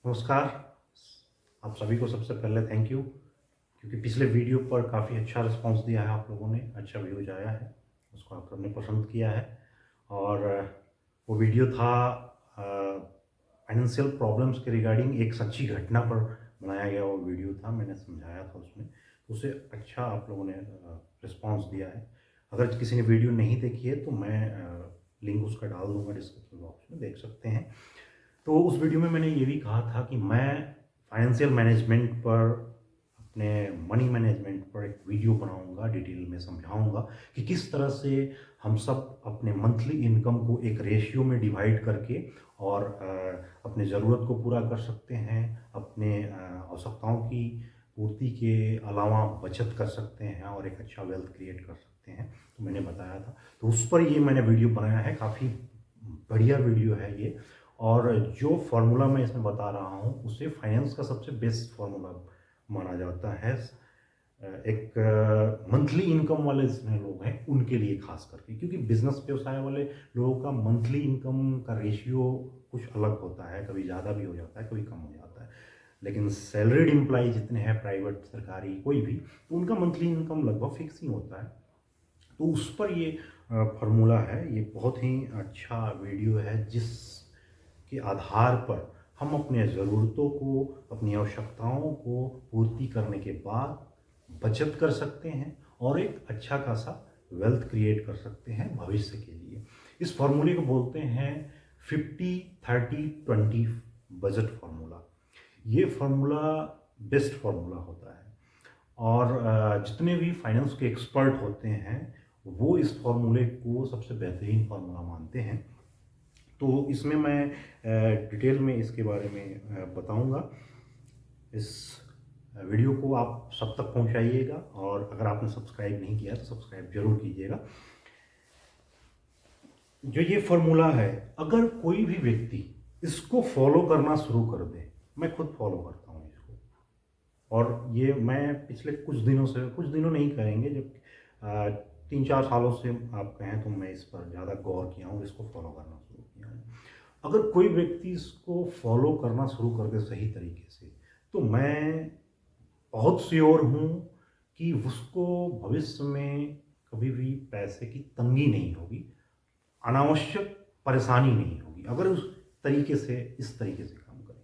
नमस्कार। आप सभी को सबसे पहले थैंक यू, क्योंकि पिछले वीडियो पर काफ़ी अच्छा रिस्पांस दिया है आप लोगों ने, अच्छा व्यूज आया है, उसको आप सबने पसंद किया है। और वो वीडियो था फाइनेंशियल प्रॉब्लम्स के रिगार्डिंग एक सच्ची घटना पर बनाया गया वो वीडियो था। मैंने समझाया था उसमें, तो उसे अच्छा आप लोगों ने रिस्पांस दिया है। अगर किसी ने वीडियो नहीं देखी है तो मैं लिंक उसका डाल दूँगा डिस्क्रिप्शन बॉक्स में, देख सकते हैं। तो उस वीडियो में मैंने ये भी कहा था कि मैं फाइनेंशियल मैनेजमेंट पर, अपने मनी मैनेजमेंट पर एक वीडियो बनाऊंगा, डिटेल में समझाऊंगा कि किस तरह से हम सब अपने मंथली इनकम को एक रेशियो में डिवाइड करके और अपने ज़रूरत को पूरा कर सकते हैं, अपने आवश्यकताओं की पूर्ति के अलावा बचत कर सकते हैं और एक अच्छा वेल्थ क्रिएट कर सकते हैं। तो मैंने बताया था, तो उस पर ये मैंने वीडियो बनाया है। काफ़ी बढ़िया वीडियो है ये। और जो फार्मूला मैं इसमें बता रहा हूँ उसे फाइनेंस का सबसे बेस्ट फार्मूला माना जाता है। एक मंथली इनकम वाले जितने लोग हैं उनके लिए खास करके, क्योंकि बिजनेस व्यवसाय वाले लोगों का मंथली इनकम का रेशियो कुछ अलग होता है, कभी ज़्यादा भी हो जाता है, कभी कम हो जाता है। लेकिन सैलरीड एम्प्लॉय जितने हैं, प्राइवेट, सरकारी, कोई भी, तो उनका मंथली इनकम लगभग फिक्स ही होता है। तो उस पर ये फार्मूला है। ये बहुत ही अच्छा वीडियो है जिसके आधार पर हम अपने ज़रूरतों को, अपनी आवश्यकताओं को पूर्ति करने के बाद बचत कर सकते हैं और एक अच्छा खासा वेल्थ क्रिएट कर सकते हैं भविष्य के लिए। इस फार्मूले को बोलते हैं 50-30-20 बजट फार्मूला। ये फार्मूला बेस्ट फार्मूला होता है और जितने भी फाइनेंस के एक्सपर्ट होते हैं वो इस फार्मूले को सबसे बेहतरीन फार्मूला मानते हैं। तो इसमें मैं डिटेल में इसके बारे में बताऊंगा। इस वीडियो को आप सब तक पहुंचाइएगा और अगर आपने सब्सक्राइब नहीं किया तो सब्सक्राइब जरूर कीजिएगा। जो ये फार्मूला है, अगर कोई भी व्यक्ति इसको फॉलो करना शुरू कर दे, मैं खुद फॉलो करता हूँ इसको, और ये मैं पिछले कुछ दिनों से, कुछ दिनों नहीं कहेंगे, जब 3-4 सालों से आप कहें तो मैं इस पर ज़्यादा गौर किया हूँ, इसको फॉलो करना शुरू किया हूँ। अगर कोई व्यक्ति इसको फॉलो करना शुरू कर दे सही तरीके से, तो मैं बहुत श्योर हूँ कि उसको भविष्य में कभी भी पैसे की तंगी नहीं होगी, अनावश्यक परेशानी नहीं होगी, अगर उस तरीके से, इस तरीके से काम करें।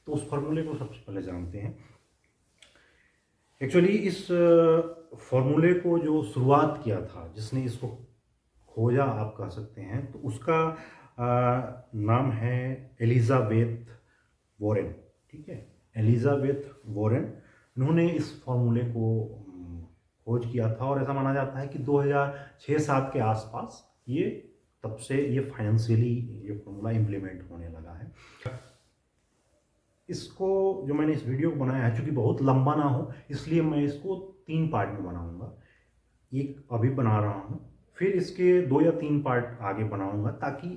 तो उस फॉर्मूले को सबसे पहले जानते हैं। एक्चुअली इस फॉर्मूले को जो शुरुआत किया था, जिसने इसको खोजा आप कह सकते हैं, तो उसका नाम है एलिजाबेथ वॉरेन। ठीक है, एलिजाबेथ वॉरेन, उन्होंने इस फॉर्मूले को खोज किया था और ऐसा माना जाता है कि 2006-07 के आसपास ये, तब से ये फाइनेंशियली ये फॉर्मूला इम्प्लीमेंट होने लगा है। इसको जो मैंने इस वीडियो को बनाया है, चूँकि बहुत लंबा ना हो इसलिए मैं इसको 3 पार्ट में बनाऊंगा। एक अभी बना रहा हूँ, फिर इसके 2 या 3 पार्ट आगे बनाऊंगा, ताकि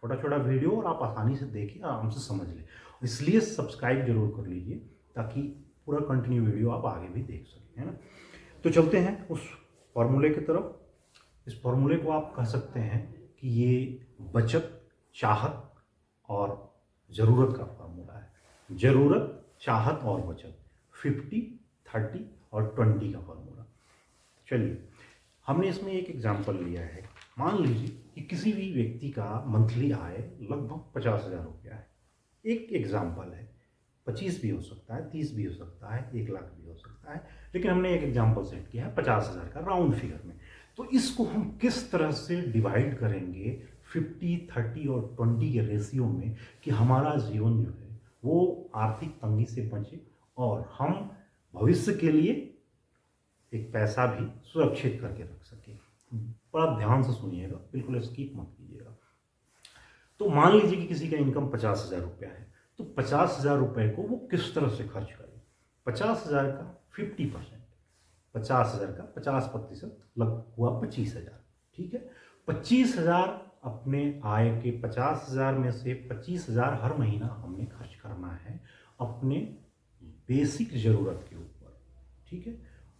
छोटा छोटा वीडियो और आप आसानी से देखिए, आराम से समझ लें। इसलिए सब्सक्राइब जरूर कर लीजिए ताकि पूरा कंटिन्यू वीडियो आप आगे भी देख सकें, है ना। तो चलते हैं उस फॉर्मूले की तरफ। इस फॉर्मूले को आप कह सकते हैं कि ये बचत, चाहत और ज़रूरत का फार्मूला है। ज़रूरत, चाहत और बचत, 50-30 और 20 का फार्मूला। चलिए, हमने इसमें एक एग्जाम्पल लिया है। मान लीजिए कि किसी भी व्यक्ति का मंथली आय लगभग 50,000 रुपया है। एक एग्जाम्पल है, 25 भी हो सकता है, 30 भी हो सकता है, 1 लाख भी हो सकता है, लेकिन हमने एक एग्जाम्पल सेट किया है 50,000 का, राउंड फिगर में। तो इसको हम किस तरह से डिवाइड करेंगे 50-30 और 20 के रेशियो में, कि हमारा जीवन जो है वो आर्थिक तंगी से बचे और हम भविष्य के लिए एक पैसा भी सुरक्षित करके रख सके। बड़ा ध्यान से सुनिएगा, बिल्कुल स्किप मत कीजिएगा। तो मान लीजिए कि किसी का इनकम 50,000 रुपया है, तो 50,000 रुपये को वो किस तरह से खर्च करे। 50,000 का 50%, 50,000 का 50% लग हुआ 25,000। ठीक है, 25,000 अपने आय के 50,000 में से 25,000 हर महीना हमने खर्च करना है अपने बेसिक ज़रूरत के ऊपर। ठीक है,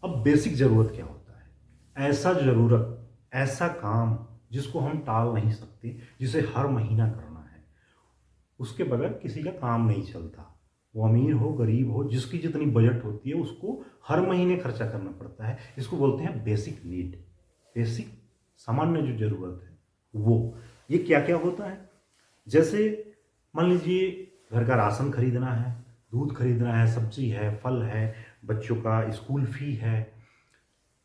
अब बेसिक ज़रूरत क्या होता है? ऐसा ज़रूरत, ऐसा काम जिसको हम टाल नहीं सकते, जिसे हर महीना करना है, उसके बगैर किसी का काम नहीं चलता। वो अमीर हो गरीब हो, जिसकी जितनी बजट होती है उसको हर महीने खर्चा करना पड़ता है। इसको बोलते हैं बेसिक नीड, बेसिक सामान्य जो ज़रूरत है वो। ये क्या क्या होता है? जैसे मान लीजिए घर का राशन खरीदना है, दूध खरीदना है, सब्जी है, फल है, बच्चों का स्कूल फी है,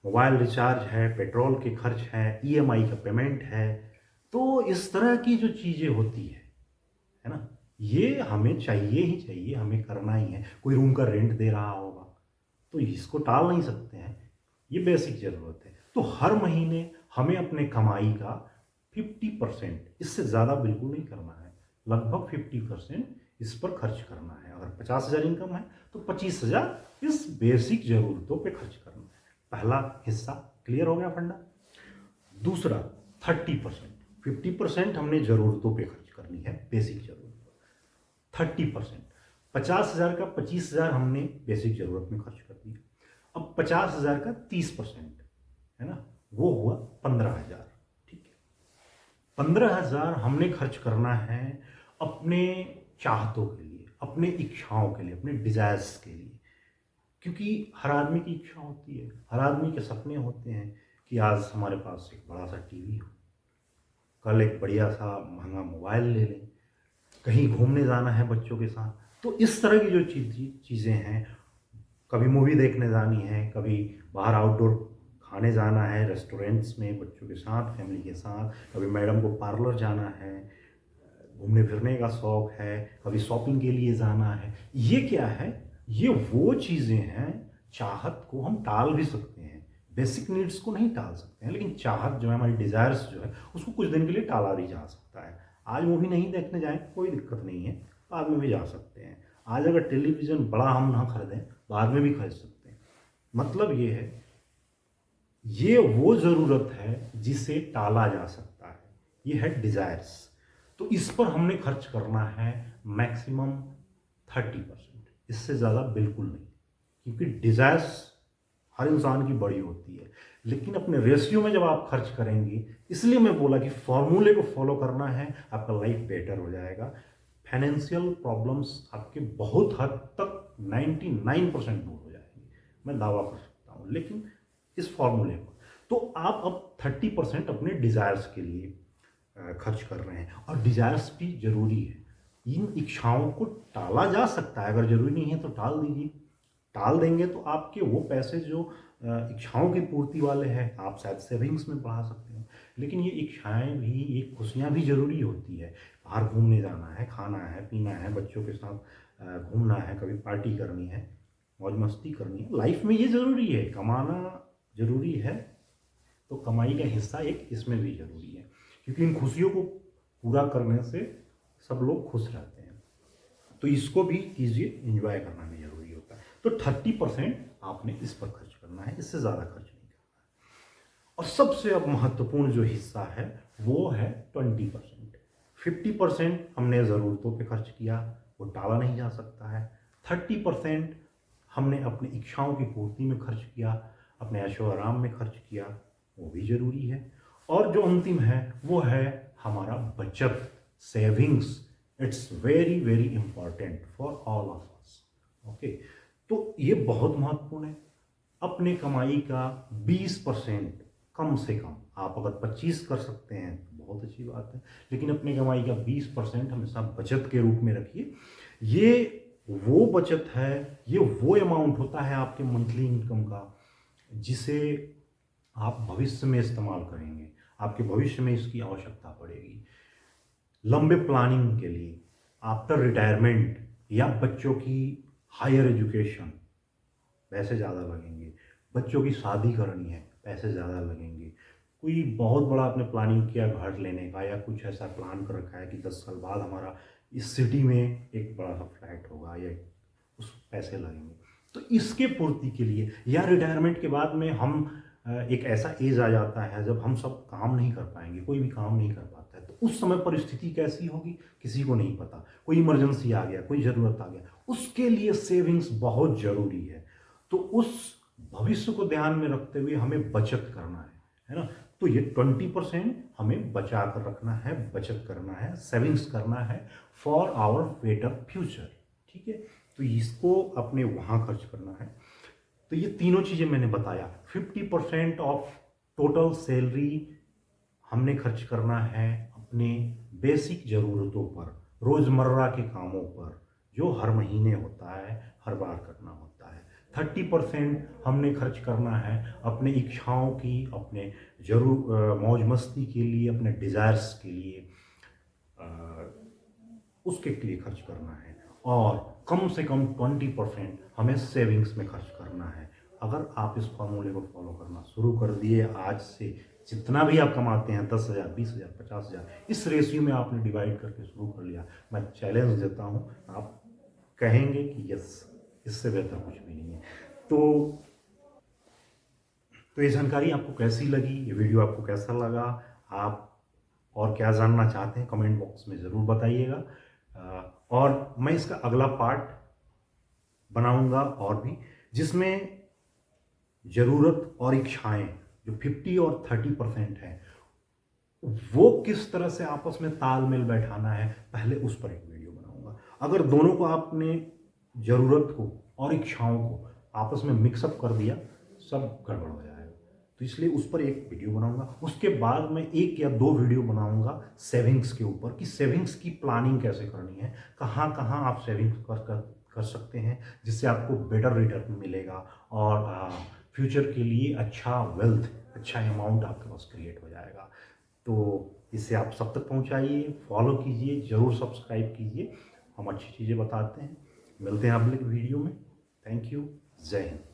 मोबाइल रिचार्ज है, पेट्रोल के खर्च हैं, ईएमआई का पेमेंट है। तो इस तरह की जो चीज़ें होती है ना, ये हमें चाहिए ही चाहिए, हमें करना ही है। कोई रूम का रेंट दे रहा होगा तो इसको टाल नहीं सकते हैं, ये बेसिक ज़रूरत है। तो हर महीने हमें अपने कमाई का 50%, इससे ज़्यादा बिल्कुल नहीं करना है, लगभग 50% इस पर खर्च करना है। अगर 50,000 इनकम है तो 25,000 इस बेसिक ज़रूरतों पे खर्च करना है। पहला हिस्सा क्लियर हो गया फंडा। दूसरा 30%, 50% हमने ज़रूरतों पे खर्च करनी है, बेसिक ज़रूरत। 30%, 50,000 का 25,000 हमने बेसिक ज़रूरत में खर्च कर दिया। अब 50,000 का 30% है ना, वो हुआ 15,000। ठीक है, 15,000 हमने खर्च करना है अपने चाहतों के लिए, अपने इच्छाओं के लिए, अपने डिज़ायर्स के लिए। क्योंकि हर आदमी की इच्छा होती है, हर आदमी के सपने होते हैं कि आज हमारे पास एक बड़ा सा टीवी हो, कल एक बढ़िया सा महंगा मोबाइल ले लें, कहीं घूमने जाना है बच्चों के साथ। तो इस तरह की जो चीज़ें हैं, कभी मूवी देखने जानी है, कभी बाहर आउटडोर खाने जाना है रेस्टोरेंट्स में बच्चों के साथ, फैमिली के साथ, कभी मैडम को पार्लर जाना है, घूमने फिरने का शौक है, कभी शॉपिंग के लिए जाना है। ये क्या है? ये वो चीज़ें हैं, चाहत को हम टाल भी सकते हैं, बेसिक नीड्स को नहीं टाल सकते हैं, लेकिन चाहत जो है, हमारी डिज़ायर्स जो है, उसको कुछ दिन के लिए टाला भी जा सकता है। आज मूवी नहीं देखने जाएं, कोई दिक्कत नहीं है, बाद में भी जा सकते हैं। आज अगर टेलीविज़न बड़ा हम ना खरीदें, बाद में भी खरीद सकते हैं। मतलब ये है, ये वो ज़रूरत है जिसे टाला जा सकता है, ये है डिज़ायर्स। तो इस पर हमने खर्च करना है मैक्सिमम 30%, इससे ज़्यादा बिल्कुल नहीं। क्योंकि डिज़ायर्स हर इंसान की बड़ी होती है, लेकिन अपने रेशियो में जब आप खर्च करेंगे, इसलिए मैं बोला कि फॉर्मूले को फॉलो करना है, आपका लाइफ बेटर हो जाएगा। फाइनेंशियल प्रॉब्लम्स आपके बहुत हद तक 99% दूर हो जाएंगे, मैं दावा कर सकता हूँ। लेकिन इस फॉर्मूले पर तो आप अब 30% अपने डिज़ायर्स के लिए खर्च कर रहे हैं, और डिज़ायर्स भी ज़रूरी है। इन इच्छाओं को टाला जा सकता है, अगर ज़रूरी नहीं है तो टाल दीजिए। टाल देंगे तो आपके वो पैसे जो इच्छाओं की पूर्ति वाले हैं, आप शायद सेविंग्स में बढ़ा सकते हैं। लेकिन ये इच्छाएं भी, ये खुशियाँ भी ज़रूरी होती है। बाहर घूमने जाना है, खाना है, पीना है, बच्चों के साथ घूमना है, कभी पार्टी करनी है, मौज मस्ती करनी है, लाइफ में ये ज़रूरी है। कमाना ज़रूरी है, तो कमाई का हिस्सा एक इसमें भी ज़रूरी है, क्योंकि इन खुशियों को पूरा करने से सब लोग खुश रहते हैं। तो इसको भी कीजिए, एंजॉय करना भी ज़रूरी होता है। तो 30% आपने इस पर खर्च करना है, इससे ज़्यादा खर्च नहीं करना है। और सबसे अब महत्वपूर्ण जो हिस्सा है वो है 20%। 50% हमने ज़रूरतों पे खर्च किया, वो टाला नहीं जा सकता है। 30% हमने अपनी इच्छाओं की पूर्ति में खर्च किया, अपने ऐशो आराम में खर्च किया, वो भी ज़रूरी है। और जो अंतिम है वो है हमारा बचत, savings. It's very very important for all of us. Okay, तो ये बहुत महत्वपूर्ण है। अपने कमाई का 20% कम से कम, आप अगर 25 कर सकते हैं तो बहुत अच्छी बात है, लेकिन अपनी कमाई का 20% हमेशा बचत के रूप में रखिए। ये वो बचत है, ये वो अमाउंट होता है आपके मंथली इनकम का, जिसे आप भविष्य में इस्तेमाल करेंगे, आपके भविष्य में इसकी आवश्यकता पड़ेगी। लंबे प्लानिंग के लिए, आफ्टर रिटायरमेंट, या बच्चों की हायर एजुकेशन, पैसे ज़्यादा लगेंगे। बच्चों की शादी करनी है, पैसे ज़्यादा लगेंगे। कोई बहुत बड़ा आपने प्लानिंग किया घर लेने का, या कुछ ऐसा प्लान कर रखा है कि 10 साल बाद हमारा इस सिटी में एक बड़ा सा फ्लैट होगा, या उस पैसे लगेंगे। तो इसके पूर्ति के लिए, या रिटायरमेंट के बाद में हम एक ऐसा एज आ जाता है जब हम सब काम नहीं कर पाएंगे, कोई भी काम नहीं कर पाता है, तो उस समय परिस्थिति कैसी होगी किसी को नहीं पता। कोई इमरजेंसी आ गया, कोई ज़रूरत आ गया, उसके लिए सेविंग्स बहुत ज़रूरी है। तो उस भविष्य को ध्यान में रखते हुए हमें बचत करना है ना। तो ये 20% हमें बचा कर रखना है, बचत करना है, सेविंग्स करना है फॉर आवर बेटर फ्यूचर। ठीक है, तो इसको अपने वहाँ खर्च करना है। तो ये तीनों चीज़ें मैंने बताया। 50% ऑफ टोटल सैलरी हमने खर्च करना है अपने बेसिक ज़रूरतों पर, रोज़मर्रा के कामों पर, जो हर महीने होता है, हर बार करना होता है। 30% हमने खर्च करना है अपने इच्छाओं की, अपने मौज मस्ती के लिए, अपने डिज़ायर्स के लिए, उसके लिए खर्च करना है। और कम से कम 20% हमें सेविंग्स में खर्च करना है। अगर आप इस फॉर्मूले को फॉलो करना शुरू कर दिए, आज से जितना भी आप कमाते हैं 10,000, 20,000, 50,000, इस रेशियो में आपने डिवाइड करके शुरू कर लिया, मैं चैलेंज देता हूँ, आप कहेंगे कि यस, इससे बेहतर कुछ भी नहीं है। तो ये जानकारी आपको कैसी लगी, ये वीडियो आपको कैसा लगा, आप और क्या जानना चाहते हैं कमेंट बॉक्स में ज़रूर बताइएगा। और मैं इसका अगला पार्ट बनाऊंगा और भी, जिसमें ज़रूरत और इच्छाएं जो 50 और 30% है, वो किस तरह से आपस में तालमेल बैठाना है, पहले उस पर एक वीडियो बनाऊंगा। अगर दोनों को आपने, ज़रूरत को और इच्छाओं को आपस में मिक्सअप कर दिया, सब गड़बड़ हो जाएगा। तो इसलिए उस पर एक वीडियो बनाऊंगा। उसके बाद मैं 1 या 2 वीडियो बनाऊंगा सेविंग्स के ऊपर, कि सेविंग्स की प्लानिंग कैसे करनी है, कहाँ कहाँ आप सेविंग्स कर सकते हैं, जिससे आपको बेटर रिटर्न मिलेगा और फ्यूचर के लिए अच्छा वेल्थ, अच्छा अमाउंट आपके पास क्रिएट हो जाएगा। तो इसे आप सब तक पहुंचाइए, फॉलो कीजिए, ज़रूर सब्सक्राइब कीजिए। हम अच्छी चीज़ें बताते हैं। मिलते हैं अगले वीडियो में। Thank you. जय हिंद।